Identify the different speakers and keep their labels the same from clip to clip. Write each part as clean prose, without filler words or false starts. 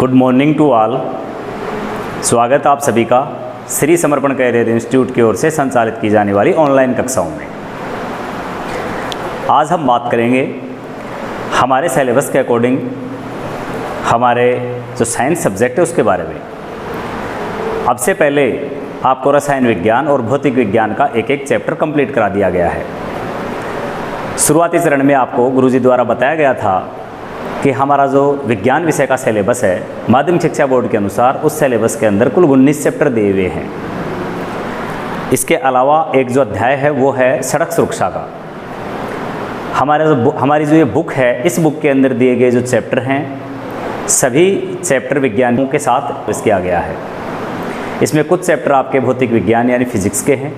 Speaker 1: Good morning to all. स्वागत आप सभी का श्री समर्पण कैरियर इंस्टीट्यूट की ओर से संचालित की जाने वाली ऑनलाइन कक्षाओं में। आज हम बात करेंगे हमारे सिलेबस के अकॉर्डिंग हमारे जो साइंस सब्जेक्ट है उसके बारे में। अब से पहले आपको रसायन विज्ञान और भौतिक विज्ञान का एक एक चैप्टर कंप्लीट करा दिया गया है। शुरुआती चरण में आपको गुरुजी द्वारा बताया गया था कि हमारा जो विज्ञान विषय का सिलेबस है माध्यमिक शिक्षा बोर्ड के अनुसार उस सिलेबस के अंदर कुल 19 चैप्टर दिए हुए हैं। इसके अलावा एक जो अध्याय है वो है सड़क सुरक्षा का। हमारी जो ये बुक है, इस बुक के अंदर दिए गए जो चैप्टर हैं सभी चैप्टर विज्ञानियों के साथ किया गया है। इसमें कुछ चैप्टर आपके भौतिक विज्ञान यानी फिजिक्स के हैं,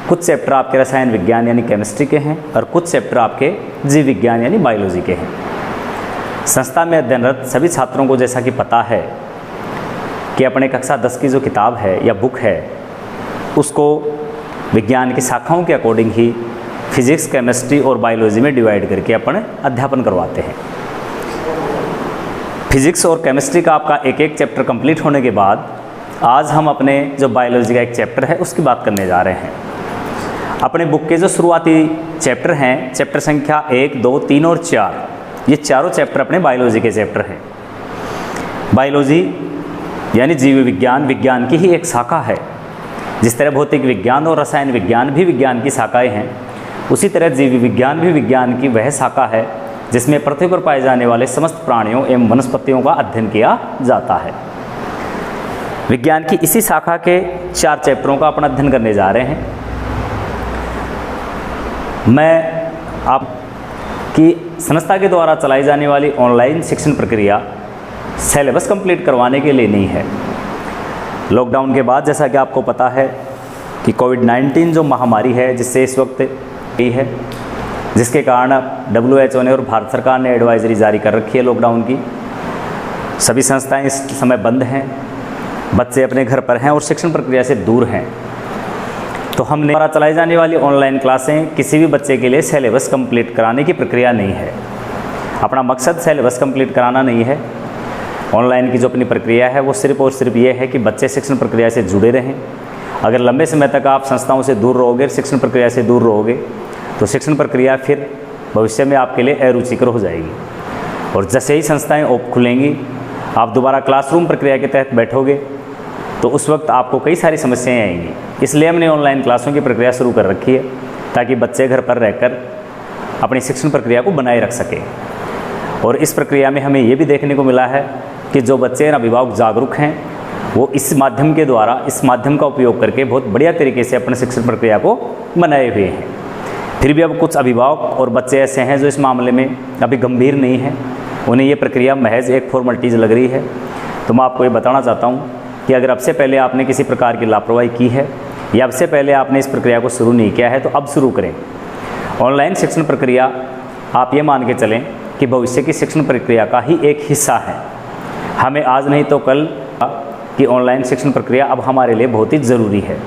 Speaker 1: कुछ चैप्टर आपके रसायन विज्ञान यानी केमिस्ट्री के हैं और कुछ चैप्टर आपके जीव विज्ञान यानी बायोलॉजी के हैं। संस्था में अध्ययनरत सभी छात्रों को जैसा कि पता है कि अपने कक्षा 10 की जो किताब है या बुक है उसको विज्ञान की शाखाओं के अकॉर्डिंग ही फिजिक्स, केमिस्ट्री और बायोलॉजी में डिवाइड करके अपन अध्यापन करवाते हैं। फिजिक्स और केमिस्ट्री का आपका एक एक चैप्टर कंप्लीट होने के बाद आज हम अपने जो बायोलॉजी का एक चैप्टर है उसकी बात करने जा रहे हैं। अपने बुक के जो शुरुआती चैप्टर हैं, चैप्टर संख्या 1, 2, 3 और 4, ये चारों चैप्टर अपने बायोलॉजी के चैप्टर हैं। बायोलॉजी यानी जीव विज्ञान, विज्ञान की ही एक शाखा है। जिस तरह भौतिक विज्ञान और रसायन विज्ञान भी विज्ञान की शाखाएं हैं, उसी तरह जीव विज्ञान भी विज्ञान की वह शाखा है जिसमें पृथ्वी पर पाए जाने वाले समस्त प्राणियों एवं वनस्पतियों का अध्ययन किया जाता है। विज्ञान की इसी शाखा के 4 चैप्टरों का अपन अध्ययन करने जा रहे हैं। मैं आपकी संस्था के द्वारा चलाई जाने वाली ऑनलाइन शिक्षण प्रक्रिया सिलेबस कंप्लीट करवाने के लिए नहीं है। लॉकडाउन के बाद जैसा कि आपको पता है कि कोविड-19 जो महामारी है जिससे इस वक्त ही है, जिसके कारण WHO ने और भारत सरकार ने एडवाइजरी जारी कर रखी है लॉकडाउन की। सभी संस्थाएं इस समय बंद हैं, बच्चे अपने घर पर हैं और शिक्षण प्रक्रिया से दूर हैं। तो हमने द्वारा चलाई जाने वाली ऑनलाइन क्लासें किसी भी बच्चे के लिए सिलेबस कंप्लीट कराने की प्रक्रिया नहीं है। अपना मकसद सिलेबस कंप्लीट कराना नहीं है। ऑनलाइन की जो अपनी प्रक्रिया है वो सिर्फ और सिर्फ ये है कि बच्चे शिक्षण प्रक्रिया से जुड़े रहें। अगर लंबे समय तक आप संस्थाओं से दूर रहोगे, शिक्षण प्रक्रिया से दूर रहोगे, तो शिक्षण प्रक्रिया फिर भविष्य में आपके लिए अरुचिकर हो जाएगी। और जैसे ही संस्थाएँ खुलेंगी, आप दोबारा क्लासरूम प्रक्रिया के तहत बैठोगे तो उस वक्त आपको कई सारी समस्याएं आएंगी। इसलिए हमने ऑनलाइन क्लासों की प्रक्रिया शुरू कर रखी है ताकि बच्चे घर पर रहकर अपनी शिक्षण प्रक्रिया को बनाए रख सकें। और इस प्रक्रिया में हमें ये भी देखने को मिला है कि जो बच्चे और अभिभावक जागरूक हैं वो इस माध्यम के द्वारा, इस माध्यम का उपयोग करके बहुत बढ़िया तरीके से अपने शिक्षण प्रक्रिया को बनाए हुए हैं। फिर भी अब कुछ अभिभावक और बच्चे ऐसे हैं जो इस मामले में अभी गंभीर नहीं हैं, उन्हें ये प्रक्रिया महज एक फॉर्मेलिटीज़ लग रही है। तो मैं आपको ये बताना चाहता हूँ कि अगर अब से पहले आपने किसी प्रकार की लापरवाही की है या अब से पहले आपने इस प्रक्रिया को शुरू नहीं किया है तो अब शुरू करें। ऑनलाइन शिक्षण प्रक्रिया आप ये मान के चलें कि भविष्य की शिक्षण प्रक्रिया का ही एक हिस्सा है। हमें आज नहीं तो कल की ऑनलाइन शिक्षण प्रक्रिया अब हमारे लिए बहुत ही ज़रूरी है।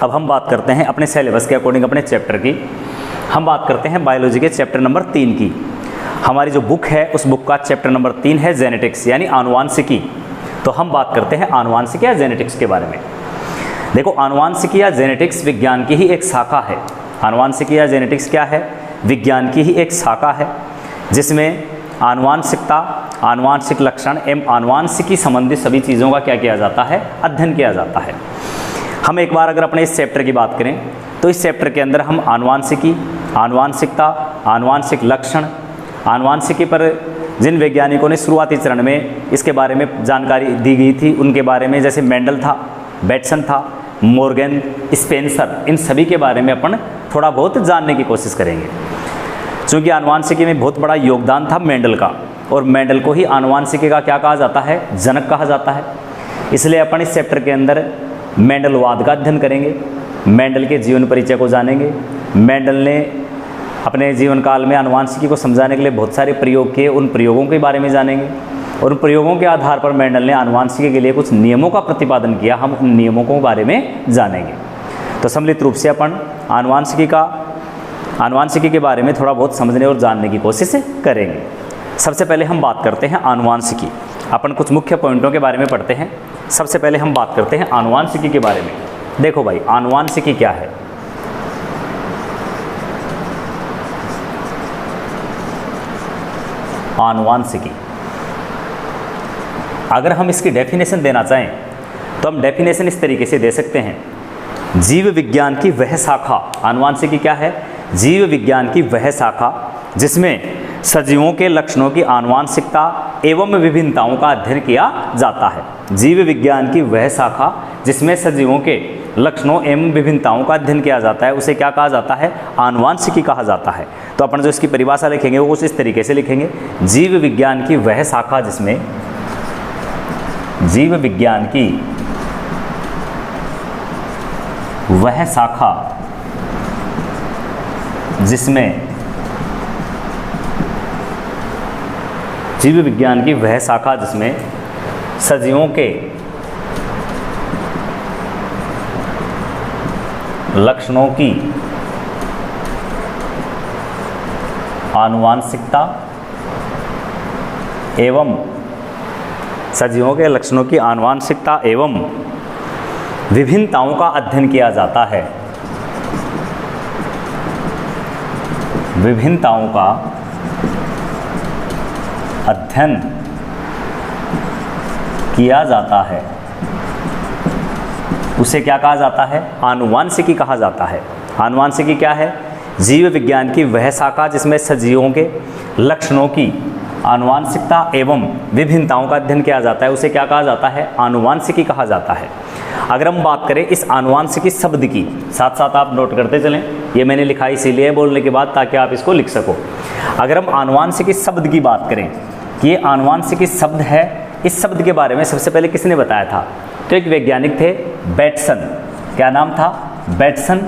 Speaker 1: अब हम बात करते हैं अपने सिलेबस के अकॉर्डिंग अपने चैप्टर की। हम बात करते हैं बायोलॉजी के चैप्टर नंबर 3 की। हमारी जो बुक है उस बुक का चैप्टर नंबर 3 है जेनेटिक्स यानी आनुवांशिकी। तो हम बात करते हैं आनुवांशिकी या जेनेटिक्स के बारे में। देखो, आनुवांशिकी या जेनेटिक्स विज्ञान की ही एक शाखा है। आनुवांशिकी या जेनेटिक्स क्या है? विज्ञान की ही एक शाखा है जिसमें आनुवांशिकता, आनुवांशिक लक्षण एवं आनुवांशिकी संबंधी सभी चीज़ों का क्या किया जाता है? अध्ययन किया जाता है। हम एक बार अगर अपने इस चैप्टर की बात करें तो इस चैप्टर के अंदर हम आनुवांशिकी, आनुवांशिकता, आनुवांशिक लक्षण, आनुवांशिकी पर जिन वैज्ञानिकों ने शुरुआती चरण में इसके बारे में जानकारी दी गई थी उनके बारे में, जैसे मेंडल था, बैटसन था, मॉर्गन, स्पेंसर, इन सभी के बारे में अपन थोड़ा बहुत जानने की कोशिश करेंगे। चूँकि आनुवांशिकी में बहुत बड़ा योगदान था मेंडल का और मेंडल को ही आनुवांशिकी का क्या कहा जाता है? जनक कहा जाता है। इसलिए अपन इस चैप्टर के अंदर मेंडलवाद का अध्ययन करेंगे, मेंडल के जीवन परिचय को जानेंगे। मेंडल ने अपने जीवन काल में आनुवांशिकी को समझाने के लिए बहुत सारे प्रयोग किए, उन प्रयोगों के बारे में जानेंगे और उन प्रयोगों के आधार पर मेंडल ने आनुवांशिकी के लिए कुछ नियमों का प्रतिपादन किया। हम उन नियमों के बारे में जानेंगे। तो सम्मिलित रूप से अपन आनुवांशिकी के बारे में थोड़ा बहुत समझने और जानने की कोशिश करेंगे। सबसे पहले हम बात करते हैं आनुवांशिकी। अपन कुछ मुख्य पॉइंटों के बारे में पढ़ते हैं। सबसे पहले हम बात करते हैं आनुवांशिकी के बारे में। देखो भाई, आनुवांशिकी क्या है? आनुवांशिकी, अगर हम इसकी डेफिनेशन देना चाहें तो हम डेफिनेशन इस तरीके से दे सकते हैं, जीव विज्ञान की वह शाखा, आनुवांशिकी क्या है? जीव विज्ञान की वह शाखा जिसमें सजीवों के लक्षणों की आनुवांशिकता एवं विभिन्नताओं का अध्ययन किया जाता है। जीव विज्ञान की वह शाखा जिसमें सजीवों के लक्षणों एवं विभिन्नताओं का अध्ययन किया जाता है, उसे क्या कहा जाता है? आनुवांशिकी कहा जाता है। तो अपन जो इसकी परिभाषा लिखेंगे वो कुछ इस तरीके से लिखेंगे, जीव विज्ञान की वह शाखा जिसमें, जीव विज्ञान की वह शाखा जिसमें, जीव विज्ञान की वह शाखा जिसमें सजीवों के लक्षणों की आनुवांशिकता एवं सजीवों के लक्षणों की आनुवांशिकता एवं विभिन्नताओं का अध्ययन किया जाता है। विभिन्नताओं का अध्ययन किया जाता है, उसे क्या कहा जाता है? आनुवांशिकी कहा जाता है। आनुवांशिकी क्या है? जीव विज्ञान की वह शाखा जिसमें सजीवों के लक्षणों की आनुवांशिकता एवं विभिन्नताओं का अध्ययन किया जाता है, उसे क्या कहा जाता है? आनुवांशिकी कहा जाता है। अगर हम बात करें इस आनुवांशिकी शब्द की, साथ साथ आप नोट करते चलें, ये मैंने लिखा इसीलिए बोलने के बाद ताकि आप इसको लिख सको। अगर हम आनुवांशिकी शब्द की बात करें कि ये आनुवांशिकी शब्द है, इस शब्द के बारे में सबसे पहले किसने बताया था? तो एक वैज्ञानिक थे, बैटसन। क्या नाम था? बैटसन।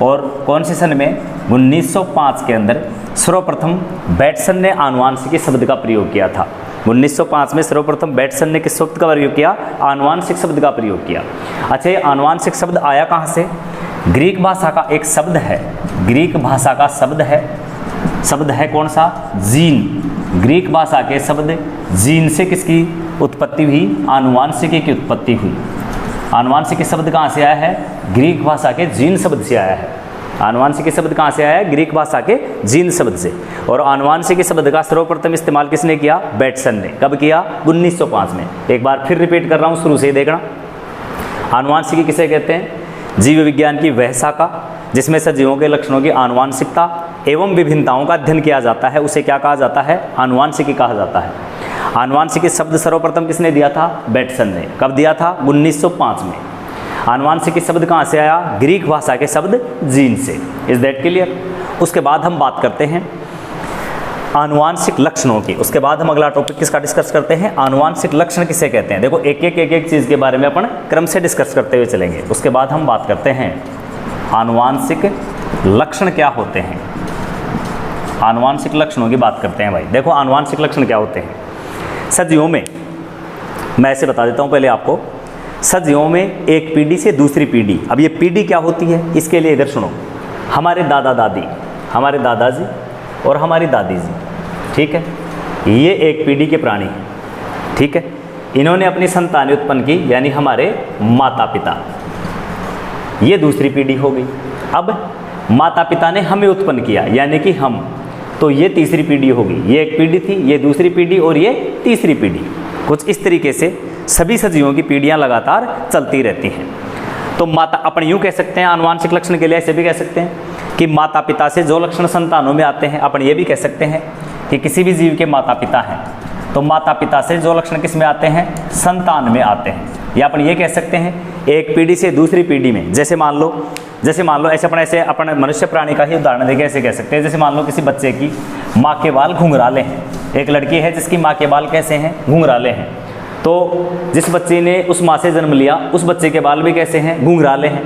Speaker 1: और कौन से सन में? 1905 के अंदर सर्वप्रथम बैटसन ने आनुवांशिकी शब्द का प्रयोग किया था। 1905 में सर्वप्रथम बैटसन ने किस शब्द का प्रयोग किया? आनुवांशिक शब्द का प्रयोग किया। अच्छा, ये आनुवांशिक शब्द आया कहाँ से? ग्रीक भाषा का एक शब्द है, ग्रीक भाषा का शब्द है कौन सा? जीन। ग्रीक भाषा के शब्द जीन से किसकी उत्पत्ति हुई? आनुवांशिकी की उत्पत्ति हुई। आनुवांशिकी शब्द कहाँ से आया है? ग्रीक भाषा के जीन शब्द से आया है। आनुवांशिकी शब्द कहाँ से आया है? ग्रीक भाषा के जीन शब्द से। और आनुवांशिकी शब्द का सर्वप्रथम इस्तेमाल किसने किया? बैटसन ने। कब किया? 1905 में। एक बार फिर रिपीट कर रहा हूँ, शुरू से ही देखना। आनुवांशिकी किसे कहते हैं? जीव विज्ञान की वह शाखा जिसमें सजीवों के लक्षणों की आनुवांशिकता एवं विभिन्नताओं का अध्ययन किया जाता है, उसे क्या कहा जाता है? आनुवांशिकी कहा जाता है। आनुवांशिकी शब्द सर्वप्रथम किसने दिया था? बैटसन ने। कब दिया था? 1905 में। आनुवांशिकी शब्द कहाँ से आया? ग्रीक भाषा के शब्द जीन से। Is that clear? उसके बाद हम बात करते हैं आनुवांशिक लक्षणों की। उसके बाद हम अगला टॉपिक किसका डिस्कस करते हैं? आनुवांशिक लक्षण किसे कहते हैं। देखो, एक एक चीज़ के बारे में अपन क्रम से डिस्कस करते हुए चलेंगे। उसके बाद हम बात करते हैं आनुवांशिक लक्षण क्या होते हैं। आनुवांशिक लक्षणों की बात करते हैं भाई। देखो, आनुवांशिक लक्षण क्या होते हैं? सजीवों में, मैं ऐसे बता देता हूँ पहले आपको, सजीवों में एक पीढ़ी से दूसरी पीढ़ी। अब ये पीढ़ी क्या होती है इसके लिए इधर सुनो। हमारे दादा दादी, हमारे दादाजी और हमारी दादी जी, ठीक है, ये एक पीढ़ी के प्राणी हैं, ठीक है। इन्होंने अपनी संतानें उत्पन्न की, यानी हमारे माता पिता, ये दूसरी पीढ़ी हो गई। अब माता पिता ने हमें उत्पन्न किया, यानी कि हम, तो ये तीसरी पीढ़ी होगी। ये एक पीढ़ी थी, ये दूसरी पीढ़ी और ये तीसरी पीढ़ी। कुछ इस तरीके से सभी सजीवों की पीढ़ियां लगातार चलती रहती हैं। तो माता, अपन यूँ कह सकते हैं आनुवांशिक लक्षण के लिए ऐसे भी कह सकते हैं कि माता पिता से जो लक्षण संतानों में आते हैं, अपन ये भी कह सकते हैं कि किसी भी जीव के माता पिता हैं तो माता पिता से जो लक्षण किस में आते हैं? संतान में आते हैं। या अपन ये कह सकते हैं एक पीढ़ी से दूसरी पीढ़ी में, जैसे मान लो ऐसे अपन मनुष्य प्राणी का ही उदाहरण देके ऐसे कह सकते हैं। जैसे मान लो किसी बच्चे की माँ के बाल घुंघराले हैं, एक लड़की है जिसकी माँ के बाल कैसे हैं? घुंघराले हैं। तो जिस बच्चे ने उस माँ से जन्म लिया उस बच्चे के बाल भी कैसे हैं? घुंघराले हैं।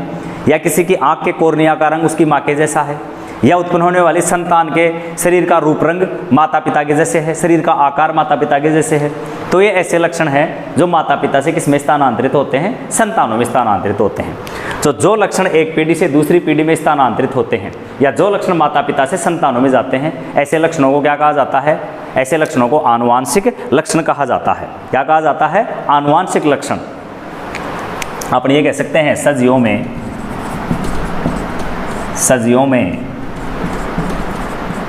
Speaker 1: या किसी की आँख के कोर्निया का रंग उसकी माँ के जैसा है, या उत्पन्न होने वाली संतान के शरीर का रूप रंग माता पिता के जैसे है, शरीर का आकार माता पिता के जैसे है। तो ये ऐसे लक्षण हैं जो माता पिता से किस में स्थानांतरित होते हैं? संतानों में स्थानांतरित होते हैं। तो जो लक्षण एक पीढ़ी से दूसरी पीढ़ी में स्थानांतरित होते हैं, या जो लक्षण माता पिता से संतानों में जाते हैं, ऐसे लक्षणों को क्या कहा जाता है? ऐसे लक्षणों को आनुवांशिक लक्षण कहा जाता है। क्या कहा जाता है? आनुवांशिक लक्षण। अपन ये कह सकते हैं सजीवों में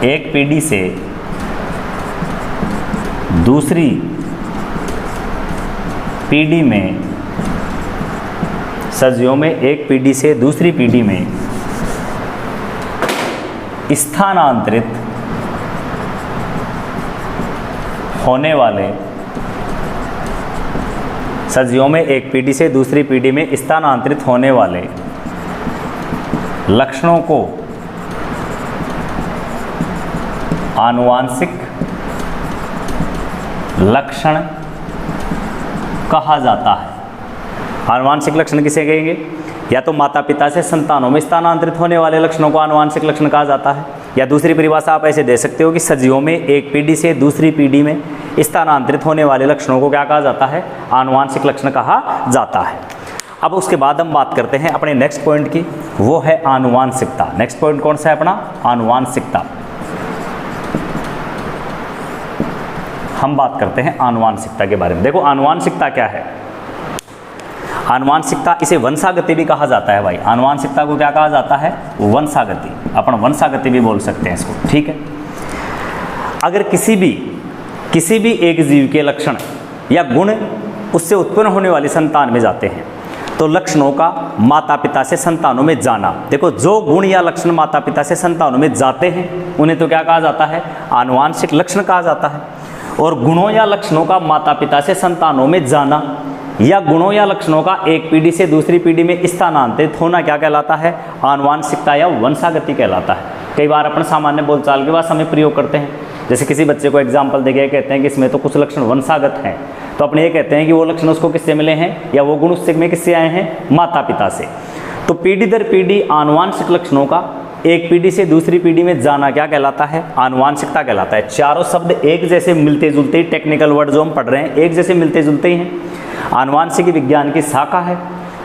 Speaker 1: एक पीढ़ी से दूसरी पीढ़ी में, सदियों में एक पीढ़ी से दूसरी पीढ़ी में स्थानांतरित होने वाले, सदियों में एक पीढ़ी से दूसरी पीढ़ी में स्थानांतरित होने वाले लक्षणों को आनुवांशिक लक्षण कहा जाता है। आनुवांशिक लक्षण किसे कहेंगे? या तो माता पिता से संतानों में स्थानांतरित होने वाले लक्षणों को आनुवांशिक लक्षण कहा जाता है, या दूसरी परिभाषा आप ऐसे दे सकते हो कि सजीवों में एक पीढ़ी से दूसरी पीढ़ी में स्थानांतरित होने वाले लक्षणों को क्या कहा जाता है? आनुवांशिक लक्षण कहा जाता है। अब उसके बाद हम बात करते हैं अपने नेक्स्ट पॉइंट की, वो है आनुवांशिकता। नेक्स्ट पॉइंट कौन सा है अपना? आनुवांशिकता। हम बात करते हैं आनुवांशिकता के बारे में। देखो आनुवांशिकता क्या है? आनुवांशिकता, इसे वंशागति भी कहा जाता है भाई। आनुवांशिकता को क्या कहा जाता है? वंशागति। अपन वंशागति भी बोल सकते हैं इसको, ठीक है। अगर किसी भी एक जीव के लक्षण या गुण उससे उत्पन्न होने वाली संतान में जाते हैं तो लक्षणों का माता पिता से संतानों में जाना, देखो जो गुण या लक्षण माता पिता से संतानों में जाते हैं उन्हें तो क्या कहा जाता है? आनुवांशिक लक्षण कहा जाता है। और गुणों या लक्षणों का माता पिता से संतानों में जाना या गुणों या लक्षणों का एक पीढ़ी से दूसरी पीढ़ी में स्थानांतरित होना क्या कहलाता है? आनुवांशिकता या वंशागति कहलाता है। कई बार अपन सामान्य बोलचाल के भाषा में प्रयोग करते हैं, जैसे किसी बच्चे को एग्जाम्पल देके कहते हैं कि इसमें तो कुछ लक्षण वंशागत हैं, तो अपने ये कहते हैं कि वो लक्षण उसको किससे मिले हैं या वो गुण उससे में किससे आए हैं? माता पिता से। तो पीढ़ी दर पीढ़ी आनुवांशिक लक्षणों का एक पीढ़ी से दूसरी पीढ़ी में जाना क्या कहलाता है? आनुवांशिकता कहलाता है। चारों शब्द एक जैसे मिलते जुलते ही, टेक्निकल वर्ड जो हम पढ़ रहे हैं एक जैसे मिलते जुलते ही हैं। आनुवांशिक विज्ञान की शाखा है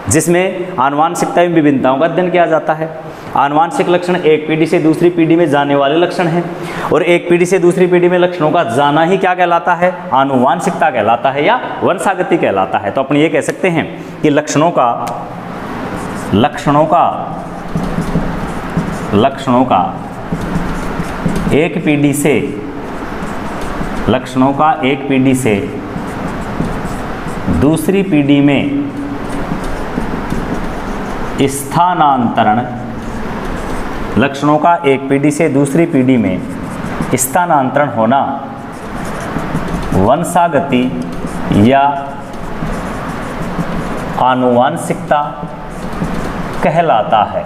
Speaker 1: जिसमें आनुवांशिकता में विभिन्नताओं का अध्ययन किया जाता है। आनुवांशिक लक्षण एक पीढ़ी से दूसरी पीढ़ी में जाने वाले लक्षण हैं और एक पीढ़ी से दूसरी पीढ़ी में लक्षणों का जाना ही क्या कहलाता है? आनुवांशिकता कहलाता है या वंशागति कहलाता है। तो अपन ये कह सकते हैं कि लक्षणों का एक पीढ़ी से दूसरी पीढ़ी में स्थानांतरण, लक्षणों का एक पीढ़ी से दूसरी पीढ़ी में स्थानांतरण होना वंशागति या आनुवांशिकता कहलाता है।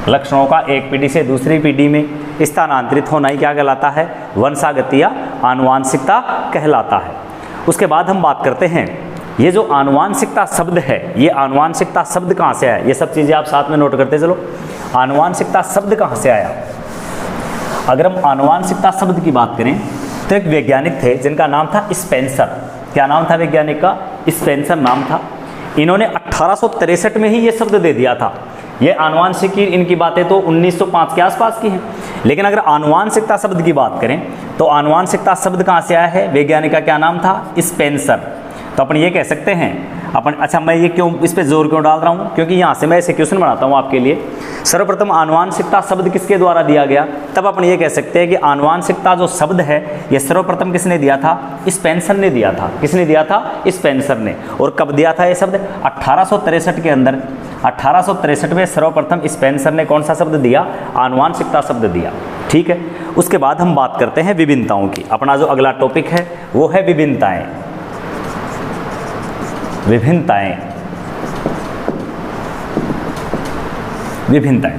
Speaker 1: लक्षणों का एक पीढ़ी से दूसरी पीढ़ी में स्थानांतरित होना ही क्या कहलाता है? वंशागति या आनुवांशिकता कहलाता है। उसके बाद हम बात करते हैं ये जो आनुवांशिकता शब्द है, ये आनुवांशिकता शब्द कहाँ से आया? ये सब चीज़ें आप साथ में नोट करते चलो। आनुवांशिकता शब्द कहाँ से आया? अगर हम आनुवांशिकता शब्द की बात करें तो एक वैज्ञानिक थे जिनका नाम था स्पेंसर। क्या नाम था वैज्ञानिक का? स्पेंसर नाम था। इन्होंने 1863 में ही ये शब्द दे दिया था। ये आनुवांशिकी इनकी बातें तो 1905 के आसपास की हैं, लेकिन अगर आनुवांशिकता शब्द की बात करें तो आनुवांशिकता शब्द कहाँ से आया है? वैज्ञानिक का क्या नाम था? स्पेंसर। तो अपन ये कह सकते हैं अच्छा मैं ये क्यों इस पे जोर क्यों डाल रहा हूँ? क्योंकि यहाँ से मैं ऐसे क्वेश्चन बनाता हूँ आपके लिए। सर्वप्रथम आनुवांशिकता शब्द किसके द्वारा दिया गया? तब अपन ये कह सकते हैं कि आनुवांशिकता जो शब्द है ये सर्वप्रथम किसने दिया था? स्पेंसर ने दिया था। किसने दिया था? स्पेंसर ने। और कब दिया था ये शब्द? 1863 के अंदर। 1863 में सर्वप्रथम स्पेंसर ने कौन सा शब्द दिया? आनुवांशिकता शब्द दिया। ठीक है। उसके बाद हम बात करते हैं विभिन्नताओं की। अपना जो अगला टॉपिक है वो है विभिन्नताएं। विभिन्नताएं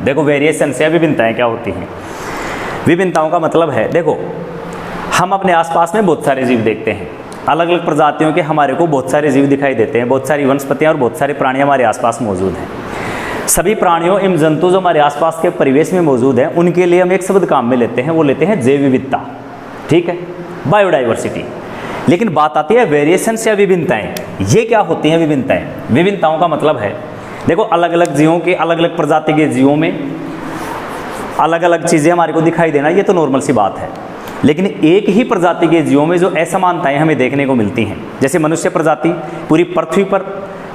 Speaker 1: देखो वेरिएशंस या विभिन्नताएं क्या होती हैं? विभिन्नताओं का मतलब है, देखो हम अपने आसपास में बहुत सारे जीव देखते हैं, अलग अलग प्रजातियों के हमारे को बहुत सारे जीव दिखाई देते हैं, बहुत सारी वनस्पतियां और बहुत सारे प्राणी हमारे आसपास मौजूद हैं। सभी प्राणियों एवं जंतु जो हमारे आसपास के परिवेश में मौजूद हैं उनके लिए हम एक शब्द काम में लेते हैं, वो लेते हैं जैव विविधता। ठीक है, बायोडाइवर्सिटी। लेकिन बात आती है वेरिएशंस या विभिन्नताएं। ये क्या होती हैं विभिन्नताएं? विभिन्नताओं का मतलब है, देखो अलग अलग जीवों के, अलग अलग प्रजाति के जीवों में अलग अलग चीज़ें हमारे को दिखाई देना, ये तो नॉर्मल सी बात है। लेकिन एक ही प्रजाति के जीवों में जो असमानताएं हमें देखने को मिलती हैं, जैसे मनुष्य प्रजाति पूरी पृथ्वी पर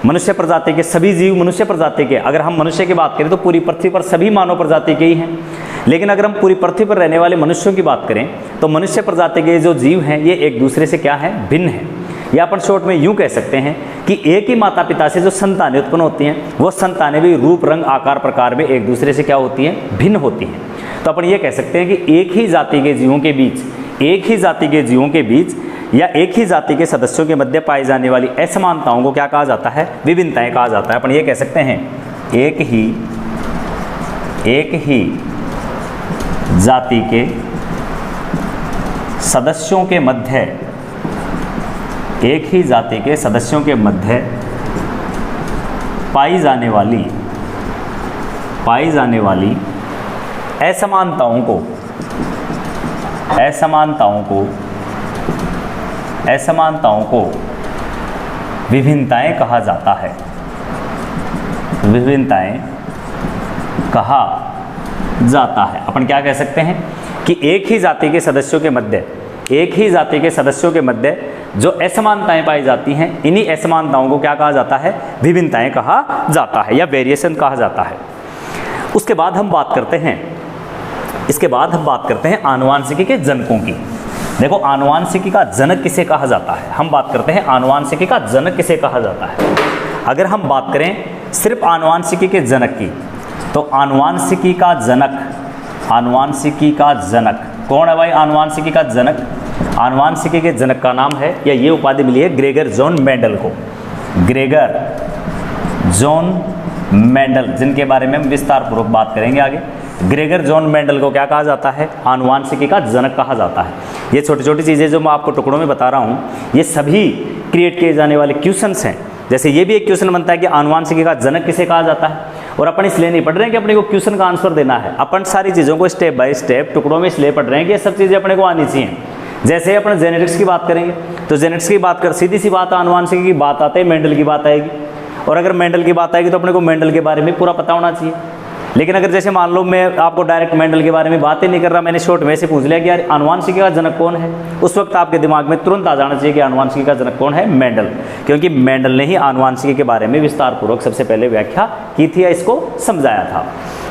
Speaker 1: मनुष्य प्रजाति के सभी जीव मनुष्य प्रजाति के, अगर हम मनुष्य की बात करें तो पूरी पृथ्वी पर सभी मानव प्रजाति के ही हैं। लेकिन अगर हम पूरी पृथ्वी पर रहने वाले मनुष्यों की बात करें तो मनुष्य प्रजाति के जो जीव हैं ये एक दूसरे से क्या है, भिन्न है। या अपन शॉर्ट में यूँ कह सकते हैं कि एक ही माता पिता से जो संतानें उत्पन्न होती हैं वो संतानें भी रूप रंग आकार प्रकार में एक दूसरे से क्या होती हैं, भिन्न होती हैं। तो अपन ये कह सकते हैं कि एक ही जाति के जीवों के बीच या एक ही जाति के सदस्यों के मध्य पाई जाने वाली असमानताओं को क्या कहा जाता है, विभिन्नताएं कहा जाता है। अपन ये कह सकते हैं एक ही जाति के सदस्यों के मध्य पाई जाने वाली असमानताओं को विभिन्नताएं कहा जाता है। अपन क्या कह सकते हैं कि एक ही जाति के सदस्यों के मध्य जो असमानताएं पाई जाती हैं, इन्हीं असमानताओं को क्या कहा जाता है, विभिन्नताएं कहा जाता है या वेरिएशन कहा जाता है। उसके बाद हम बात करते हैं आनुवांशिकी के जनकों की। देखो आनुवांशिकी का जनक किसे कहा जाता है, हम बात करते हैं आनुवांशिकी का जनक किसे कहा जाता है। अगर हम बात करें सिर्फ आनुवांशिकी के जनक की, तो आनुवांशिकी का जनक कौन है भाई? आनुवांशिकी का जनक, आनुवांशिकी के जनक का नाम है या ये उपाधि मिली है ग्रेगर जॉन मेंडल को। ग्रेगर जॉन मेंडल, जिनके बारे में हम विस्तार पूर्वक बात करेंगे आगे। ग्रेगर जॉन मेंडल को क्या कहा जाता है? आनुवांशिकी का जनक कहा जाता है। ये छोटी छोटी चीज़ें जो मैं आपको टुकड़ों में बता रहा हूँ, ये सभी क्रिएट किए जाने वाले क्वेश्चंस हैं। जैसे ये भी एक क्वेश्चन बनता है कि आनुवांशिकी का जनक किसे कहा जाता है, और अपन इसलिए नहीं पढ़ रहे हैं कि अपने को क्वेश्चन का आंसर देना है। अपन सारी चीज़ों को स्टेप बाय स्टेप टुकड़ों में इसलिए पढ़ रहे हैं कि ये सब चीज़ें अपने को आनी चाहिए। जैसे अपन जेनेटिक्स की बात करेंगे तो जेनेटिक्स की बात कर, सीधी सी बात, आनुवांशिकी की बात आते ही मेंडल की बात आएगी, और अगर मेंडल की बात आएगी तो अपने को मेंडल के बारे में पूरा पता होना चाहिए। लेकिन अगर जैसे मान लो मैं आपको डायरेक्ट मेंडल के बारे में बात ही नहीं कर रहा, मैंने शॉर्ट में से पूछ लिया कि यार आनुवांशिकी का जनक कौन है, उस वक्त आपके दिमाग में तुरंत आ जाना चाहिए कि आनुवांशिकी का जनक कौन है, मेंडल। क्योंकि मेंडल ने ही आनुवांशिकी के बारे में विस्तार पूर्वक सबसे पहले व्याख्या की थी या इसको समझाया था।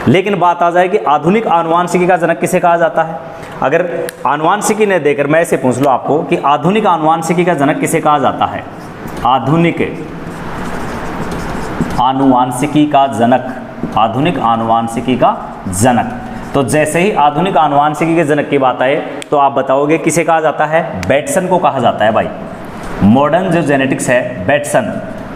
Speaker 1: लेकिन बात आ जाए कि आधुनिक आनुवांशिकी का जनक किसे कहा जाता है। अगर आनुवांशिकी ने देकर मैं ऐसे पूछ लो आपको कि आधुनिक आनुवांशिकी का जनक किसे कहा जाता है, आधुनिक आनुवांशिकी का जनक, आधुनिक आनुवांशिकी का जनक। तो जैसे ही आधुनिक आनुवांशिकी के जनक की बात आए तो आप बताओगे किसे कहा जाता है, बैटसन को कहा जाता है भाई। मॉडर्न जो जेनेटिक्स है, बैटसन,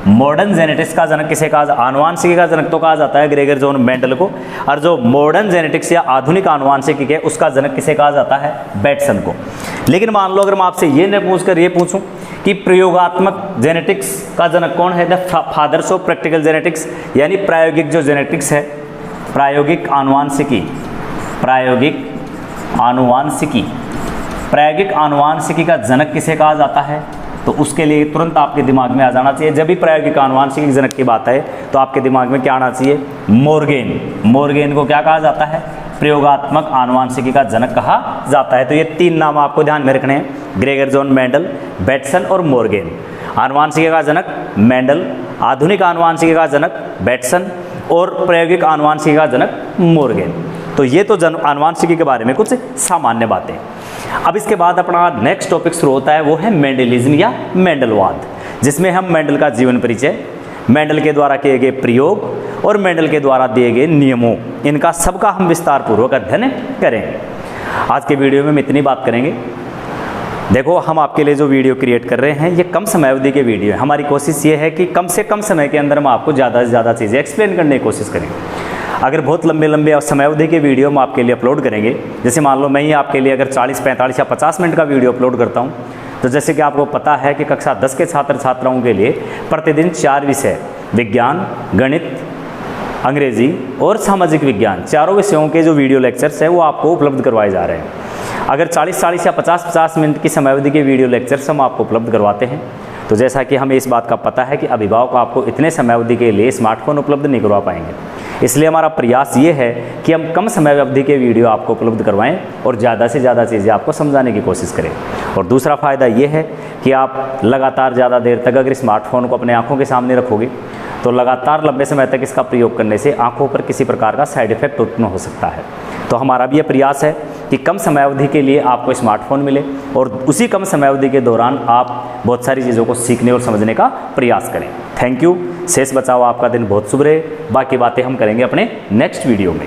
Speaker 1: मॉडर्न जेनेटिक्स का जनक किसे कहा, आनुवांशिकी का जनक तो कहा जाता है ग्रेगर जॉन मेंडल को, और जो मॉडर्न जेनेटिक्स या आधुनिक आनुवांशिकी के उसका जनक किसे कहा जाता है, बैटसन को। लेकिन मान लो अगर मैं आपसे ये न पूछकर ये पूछूं कि प्रयोगात्मक जेनेटिक्स का जनक कौन है, the fathers of practical genetics, यानी प्रायोगिक जो जेनेटिक्स है, प्रायोगिक आनुवांशिकी, प्रायोगिक आनुवांशिकी का जनक किसे कहा जाता है, तो उसके लिए तुरंत आपके दिमाग में आ जाना चाहिए, जब भी प्रायोगिक आनुवांशिकी जनक की बात है तो आपके दिमाग में क्या आना चाहिए, मोर्गेन। मोर्गेन को क्या कहा जाता है, प्रयोगात्मक आनुवांशिकी का जनक कहा जाता है। तो ये तीन नाम आपको ध्यान में रखने हैं, ग्रेगर जॉन मेंडल, बैटसन और मोर्गेन। आनुवांशिकी का जनक मेंडल, आधुनिक आनुवांशिकी का जनक बैटसन और प्रायोगिक आनुवांशिकी का जनक मोर्गेन। तो ये तो आनुवांशिकी के बारे में कुछ सामान्य बातें। अब इसके बाद अपना नेक्स्ट टॉपिक शुरू होता है, वो है मेंडलिज्म या मेंडलवाद, जिसमें हम मेंडल का जीवन परिचय, मेंडल के द्वारा किए गए प्रयोग और मेंडल के द्वारा दिए गए नियमों, इनका सबका हम विस्तार पूर्वक अध्ययन करेंगे। आज के वीडियो में हम इतनी बात करेंगे। देखो हम आपके लिए जो वीडियो क्रिएट कर रहे हैं ये कम समय अवधि के वीडियो है। हमारी कोशिश ये है कि कम से कम समय के अंदर हम आपको ज़्यादा से ज़्यादा चीज़ें एक्सप्लेन करने की कोशिश करेंगे। अगर बहुत लंबे लंबे समय अवधि के वीडियो हम आपके लिए अपलोड करेंगे, जैसे मान लो मैं ही आपके लिए अगर 40, 45 या 50 मिनट का वीडियो अपलोड करता हूँ, तो जैसे कि आपको पता है कि कक्षा 10 के छात्र छात्राओं के लिए प्रतिदिन 4 विषय, विज्ञान, गणित, अंग्रेजी और सामाजिक विज्ञान, चारों विषयों के जो वीडियो लेक्चर्स हैं वो आपको उपलब्ध करवाए जा रहे हैं। अगर 40 या 50 मिनट की समयावधि के वीडियो लेक्चर्स हम आपको उपलब्ध करवाते हैं तो जैसा कि हमें इस बात का पता है कि अभिभावक आपको इतने समय अवधि के लिए स्मार्टफोन उपलब्ध नहीं करवा पाएंगे, इसलिए हमारा प्रयास ये है कि हम कम समय अवधि के वीडियो आपको उपलब्ध करवाएं और ज़्यादा से ज़्यादा चीज़ें आपको समझाने की कोशिश करें। और दूसरा फ़ायदा ये है कि आप लगातार ज़्यादा देर तक अगर स्मार्टफोन को अपने आँखों के सामने रखोगे तो लगातार लंबे समय तक इसका प्रयोग करने से आँखों पर किसी प्रकार का साइड इफेक्ट उत्पन्न हो सकता है। तो हमारा भी ये प्रयास है कि कम समय अवधि के लिए आपको स्मार्टफोन मिले और उसी कम समय अवधि के दौरान आप बहुत सारी चीज़ों को सीखने और समझने का प्रयास करें। Thank you. शेष बचाओ आपका दिन बहुत शुभ रहे। बाकी बातें हम करेंगे अपने नेक्स्ट वीडियो में।